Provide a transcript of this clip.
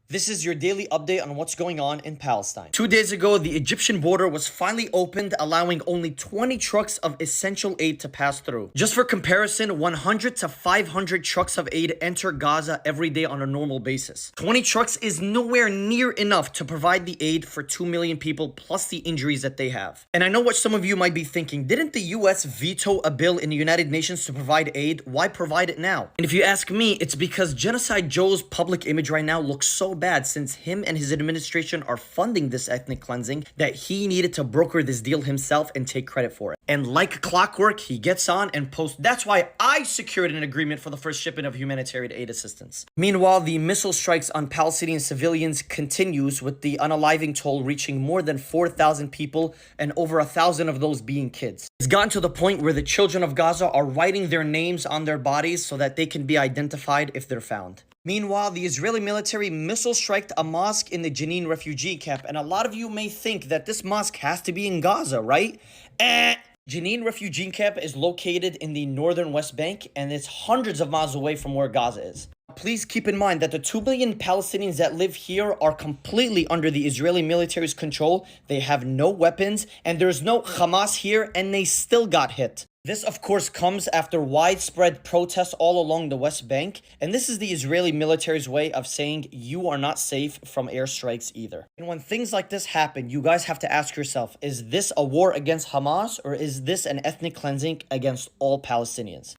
This is your daily update on what's going on in Palestine. 2 days ago, the Egyptian border was finally opened, allowing only 20 trucks of essential aid to pass through. Just for comparison, 100 to 500 trucks of aid enter Gaza every day on a normal basis. 20 trucks is nowhere near enough to provide the aid for 2 million people plus the injuries that they have. And I know what some of you might be thinking, didn't the US veto a bill in the United Nations to provide aid? Why provide it now? And if you ask me, it's because Genocide Joe's public image right now looks so bad since him and his administration are funding this ethnic cleansing that he needed to broker this deal himself and take credit for it. And like clockwork, he gets on and posts, "That's why I secured an agreement for the first shipment of humanitarian aid assistance." Meanwhile, the missile strikes on Palestinian civilians continues, with the unaliving toll reaching more than 4,000 people and over 1,000 of those being kids. It's gotten to the point where the children of Gaza are writing their names on their bodies so that they can be identified if they're found. Meanwhile, the Israeli military missile striked a mosque in the Jenin refugee camp, and a lot of you may think that this mosque has to be in Gaza, right? Jenin refugee camp is located in the northern West Bank, and it's hundreds of miles away from where Gaza is. Please keep in mind that the 2 million Palestinians that live here are completely under the Israeli military's control. They have no weapons, and there's no Hamas here, and they still got hit. This, of course, comes after widespread protests all along the West Bank, and this is the Israeli military's way of saying you are not safe from airstrikes either. And when things like this happen, you guys have to ask yourself, is this a war against Hamas, or is this an ethnic cleansing against all Palestinians?